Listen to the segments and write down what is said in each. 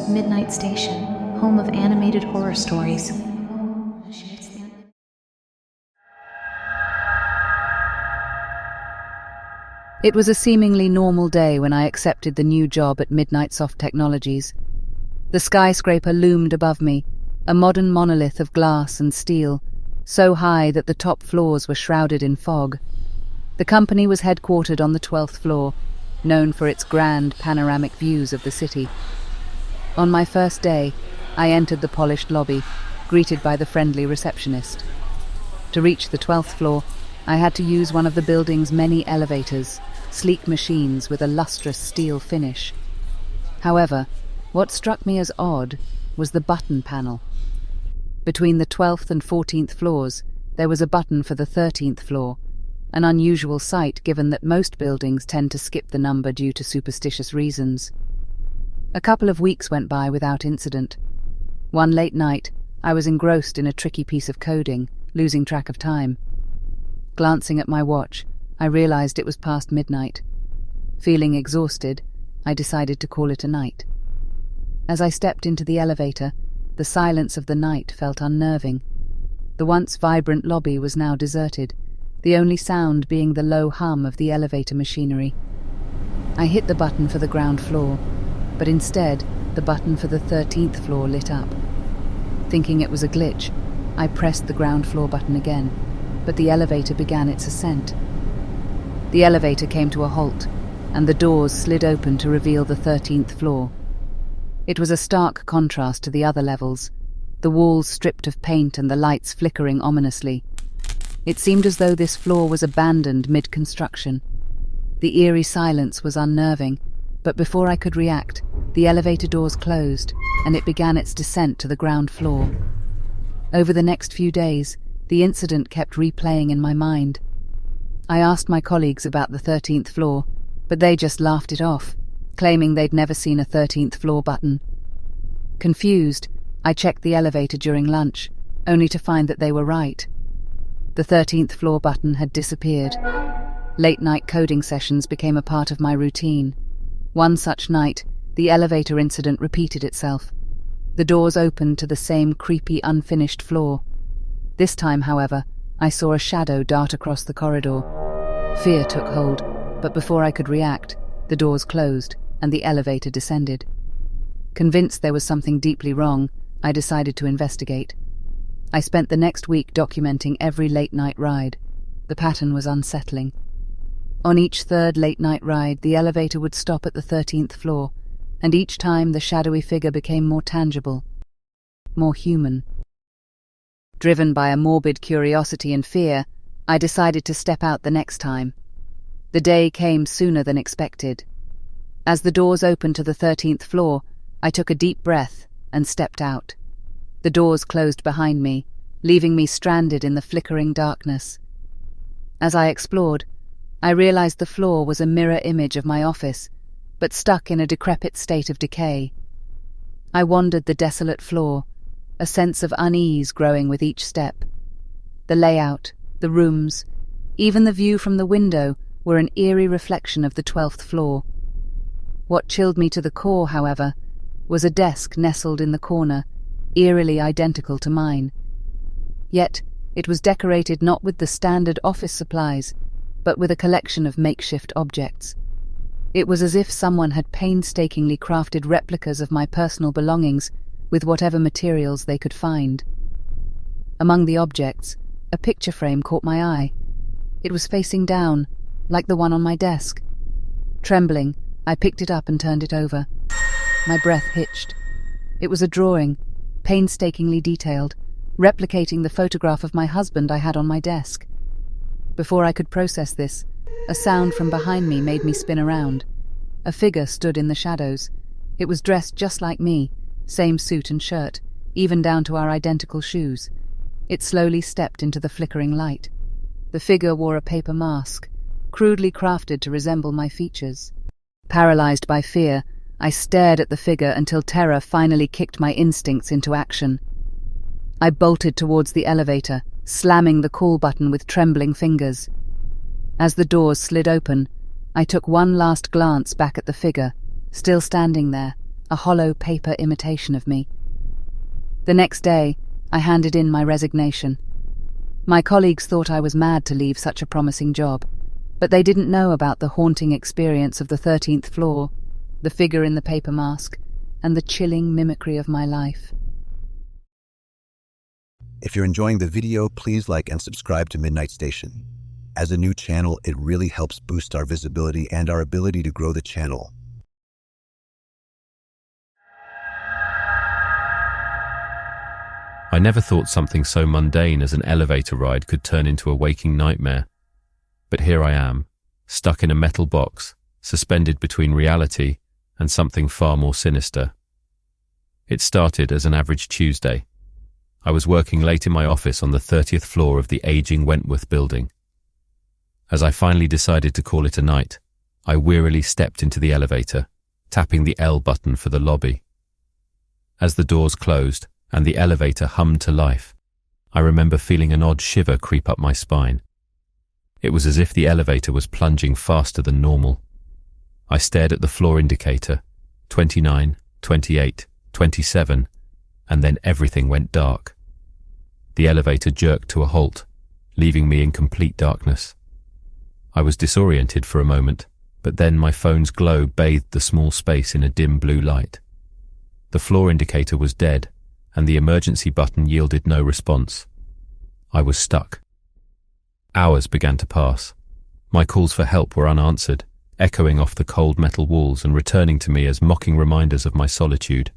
Midnight Station, home of animated horror stories. It was a seemingly normal day when I accepted the new job at Midnight Soft Technologies. The skyscraper loomed above me, a modern monolith of glass and steel, so high that the top floors were shrouded in fog. The company was headquartered on the 12th floor, known for its grand panoramic views of the city. On my first day, I entered the polished lobby, greeted by the friendly receptionist. To reach the 12th floor, I had to use one of the building's many elevators, sleek machines with a lustrous steel finish. However, what struck me as odd was the button panel. Between the 12th and 14th floors, there was a button for the 13th floor, an unusual sight given that most buildings tend to skip the number due to superstitious reasons. A couple of weeks went by without incident. One late night, I was engrossed in a tricky piece of coding, losing track of time. Glancing at my watch, I realized it was past midnight. Feeling exhausted, I decided to call it a night. As I stepped into the elevator, the silence of the night felt unnerving. The once vibrant lobby was now deserted, the only sound being the low hum of the elevator machinery. I hit the button for the ground floor, but instead, the button for the 13th floor lit up. Thinking it was a glitch, I pressed the ground floor button again, but the elevator began its ascent. The elevator came to a halt, and the doors slid open to reveal the 13th floor. It was a stark contrast to the other levels, the walls stripped of paint and the lights flickering ominously. It seemed as though this floor was abandoned mid-construction. The eerie silence was unnerving, but before I could react, the elevator doors closed, and it began its descent to the ground floor. Over the next few days, the incident kept replaying in my mind. I asked my colleagues about the 13th floor, but they just laughed it off, claiming they'd never seen a 13th floor button. Confused, I checked the elevator during lunch, only to find that they were right. The 13th floor button had disappeared. Late-night coding sessions became a part of my routine. One such night, the elevator incident repeated itself. The doors opened to the same creepy, unfinished floor. This time, however, I saw a shadow dart across the corridor. Fear took hold, but before I could react, the doors closed and the elevator descended. Convinced there was something deeply wrong, I decided to investigate. I spent the next week documenting every late-night ride. The pattern was unsettling. On each third late-night ride, the elevator would stop at the 13th floor, and each time the shadowy figure became more tangible, more human. Driven by a morbid curiosity and fear, I decided to step out the next time. The day came sooner than expected. As the doors opened to the 13th floor, I took a deep breath and stepped out. The doors closed behind me, leaving me stranded in the flickering darkness. As I explored, I realized the floor was a mirror image of my office, but stuck in a decrepit state of decay. I wandered the desolate floor, a sense of unease growing with each step. The layout, the rooms, even the view from the window were an eerie reflection of the 12th floor. What chilled me to the core, however, was a desk nestled in the corner, eerily identical to mine. Yet it was decorated not with the standard office supplies, but with a collection of makeshift objects. It was as if someone had painstakingly crafted replicas of my personal belongings with whatever materials they could find. Among the objects, a picture frame caught my eye. It was facing down, like the one on my desk. Trembling, I picked it up and turned it over. My breath hitched. It was a drawing, painstakingly detailed, replicating the photograph of my husband I had on my desk. Before I could process this, a sound from behind me made me spin around. A figure stood in the shadows. It was dressed just like me, same suit and shirt, even down to our identical shoes. It slowly stepped into the flickering light. The figure wore a paper mask, crudely crafted to resemble my features. Paralyzed by fear, I stared at the figure until terror finally kicked my instincts into action. I bolted towards the elevator, slamming the call button with trembling fingers. As the doors slid open, I took one last glance back at the figure, still standing there, a hollow paper imitation of me. The next day, I handed in my resignation. My colleagues thought I was mad to leave such a promising job, but they didn't know about the haunting experience of the 13th floor, the figure in the paper mask, and the chilling mimicry of my life. If you're enjoying the video, please like and subscribe to Midnight Station. As a new channel, it really helps boost our visibility and our ability to grow the channel. I never thought something so mundane as an elevator ride could turn into a waking nightmare. But here I am, stuck in a metal box, suspended between reality and something far more sinister. It started as an average Tuesday. I was working late in my office on the 30th floor of the aging Wentworth building. As I finally decided to call it a night, I wearily stepped into the elevator, tapping the L button for the lobby. As the doors closed and the elevator hummed to life, I remember feeling an odd shiver creep up my spine. It was as if the elevator was plunging faster than normal. I stared at the floor indicator, 29, 28, 27, and then everything went dark. The elevator jerked to a halt, leaving me in complete darkness. I was disoriented for a moment, but then my phone's glow bathed the small space in a dim blue light. The floor indicator was dead, and the emergency button yielded no response. I was stuck. Hours began to pass. My calls for help were unanswered, echoing off the cold metal walls and returning to me as mocking reminders of my solitude.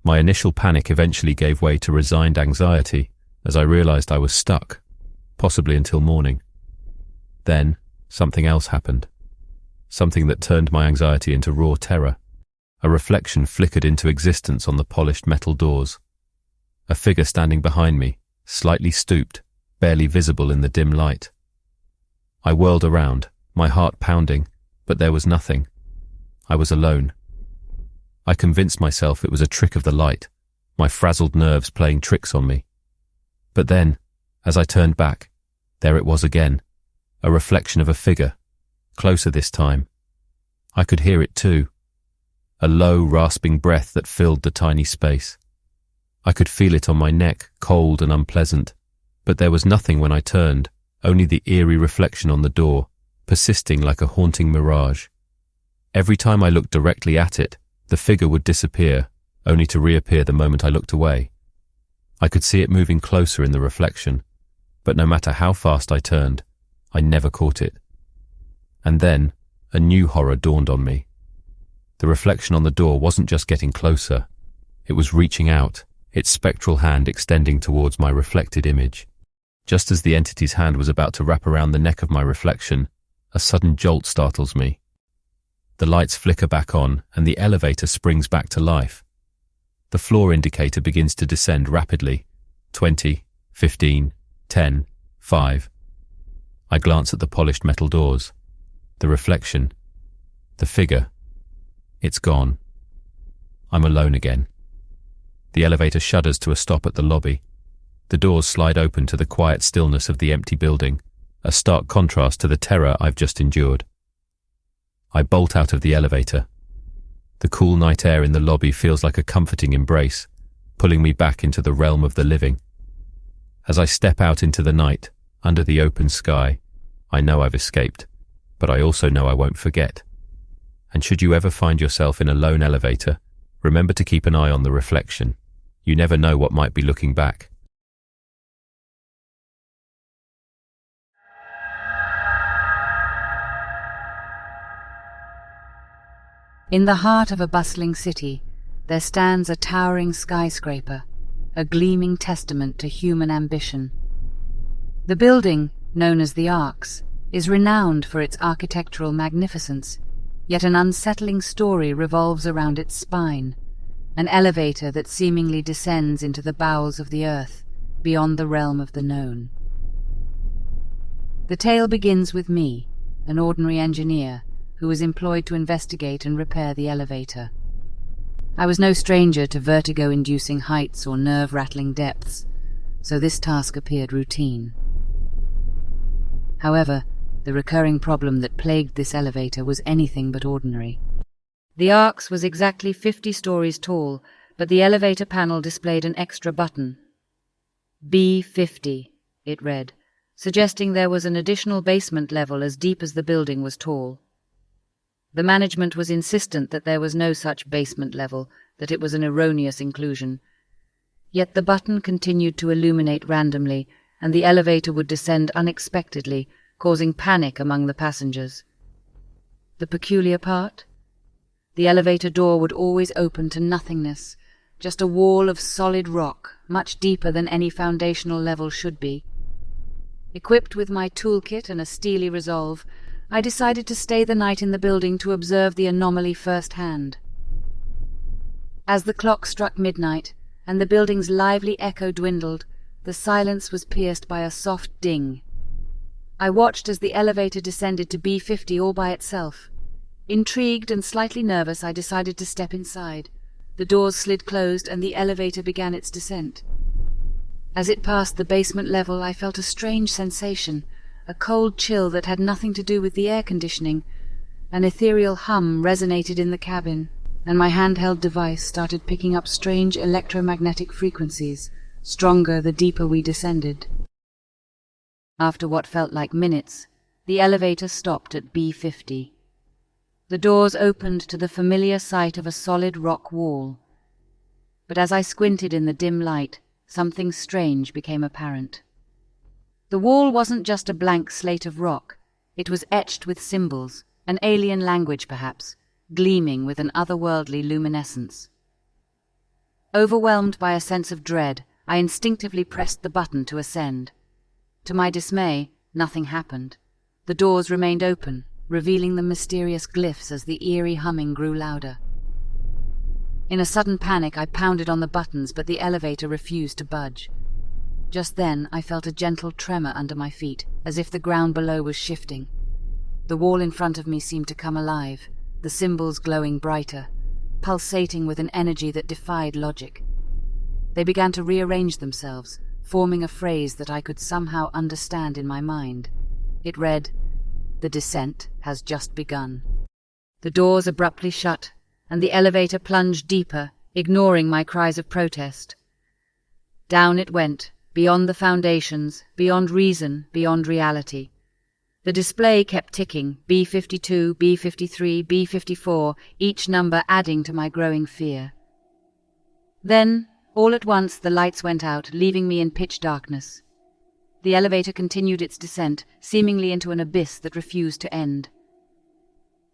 My initial panic eventually gave way to resigned anxiety as I realized I was stuck, possibly until morning. Then, something else happened. Something that turned my anxiety into raw terror. A reflection flickered into existence on the polished metal doors. A figure standing behind me, slightly stooped, barely visible in the dim light. I whirled around, my heart pounding, but there was nothing. I was alone. I convinced myself it was a trick of the light, my frazzled nerves playing tricks on me. But then, as I turned back, there it was again, a reflection of a figure, closer this time. I could hear it too, a low, rasping breath that filled the tiny space. I could feel it on my neck, cold and unpleasant, but there was nothing when I turned, only the eerie reflection on the door, persisting like a haunting mirage. Every time I looked directly at it, the figure would disappear, only to reappear the moment I looked away. I could see it moving closer in the reflection, but no matter how fast I turned, I never caught it. And then, a new horror dawned on me. The reflection on the door wasn't just getting closer, it was reaching out, its spectral hand extending towards my reflected image. Just as the entity's hand was about to wrap around the neck of my reflection, a sudden jolt startles me. The lights flicker back on, and the elevator springs back to life. The floor indicator begins to descend rapidly. 20, 15, 10, 5. I glance at the polished metal doors. The reflection. The figure. It's gone. I'm alone again. The elevator shudders to a stop at the lobby. The doors slide open to the quiet stillness of the empty building, a stark contrast to the terror I've just endured. I bolt out of the elevator. The cool night air in the lobby feels like a comforting embrace, pulling me back into the realm of the living. As I step out into the night, under the open sky, I know I've escaped, but I also know I won't forget. And should you ever find yourself in a lone elevator, remember to keep an eye on the reflection. You never know what might be looking back. In the heart of a bustling city, there stands a towering skyscraper, a gleaming testament to human ambition. The building, known as the Arcs, is renowned for its architectural magnificence, yet an unsettling story revolves around its spine, an elevator that seemingly descends into the bowels of the earth, beyond the realm of the known. The tale begins with me, an ordinary engineer, who was employed to investigate and repair the elevator. I was no stranger to vertigo-inducing heights or nerve-rattling depths, so this task appeared routine. However, the recurring problem that plagued this elevator was anything but ordinary. The arcs was exactly 50 stories tall, but the elevator panel displayed an extra button. B50, it read, suggesting there was an additional basement level as deep as the building was tall. The management was insistent that there was no such basement level, that it was an erroneous inclusion. Yet the button continued to illuminate randomly, and the elevator would descend unexpectedly, causing panic among the passengers. The peculiar part? The elevator door would always open to nothingness, just a wall of solid rock, much deeper than any foundational level should be. Equipped with my toolkit and a steely resolve, I decided to stay the night in the building to observe the anomaly firsthand. As the clock struck midnight, and the building's lively echo dwindled, the silence was pierced by a soft ding. I watched as the elevator descended to B50 all by itself. Intrigued and slightly nervous, I decided to step inside. The doors slid closed and the elevator began its descent. As it passed the basement level, I felt a strange sensation, a cold chill that had nothing to do with the air conditioning. An ethereal hum resonated in the cabin, and my handheld device started picking up strange electromagnetic frequencies, stronger the deeper we descended. After what felt like minutes, the elevator stopped at B50. The doors opened to the familiar sight of a solid rock wall. But as I squinted in the dim light, something strange became apparent. The wall wasn't just a blank slate of rock. It was etched with symbols, an alien language perhaps, gleaming with an otherworldly luminescence. Overwhelmed by a sense of dread, I instinctively pressed the button to ascend. To my dismay, nothing happened. The doors remained open, revealing the mysterious glyphs as the eerie humming grew louder. In a sudden panic, I pounded on the buttons, but the elevator refused to budge. Just then, I felt a gentle tremor under my feet, as if the ground below was shifting. The wall in front of me seemed to come alive, the symbols glowing brighter, pulsating with an energy that defied logic. They began to rearrange themselves, forming a phrase that I could somehow understand in my mind. It read, "The descent has just begun." The doors abruptly shut, and the elevator plunged deeper, ignoring my cries of protest. Down it went, beyond the foundations, beyond reason, beyond reality. The display kept ticking, B52, B53, B54, each number adding to my growing fear. Then, all at once, the lights went out, leaving me in pitch darkness. The elevator continued its descent, seemingly into an abyss that refused to end.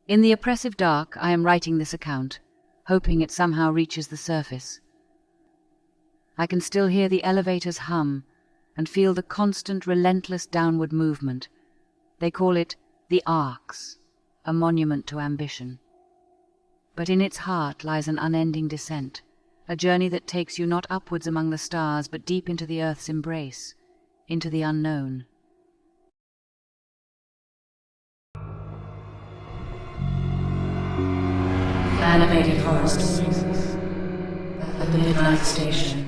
In the oppressive dark, I am writing this account, hoping it somehow reaches the surface. I can still hear the elevator's hum and feel the constant, relentless downward movement. They call it the arcs, a monument to ambition. But in its heart lies an unending descent, a journey that takes you not upwards among the stars, but deep into the earth's embrace, into the unknown. Animated horror stories. The Midnight Station.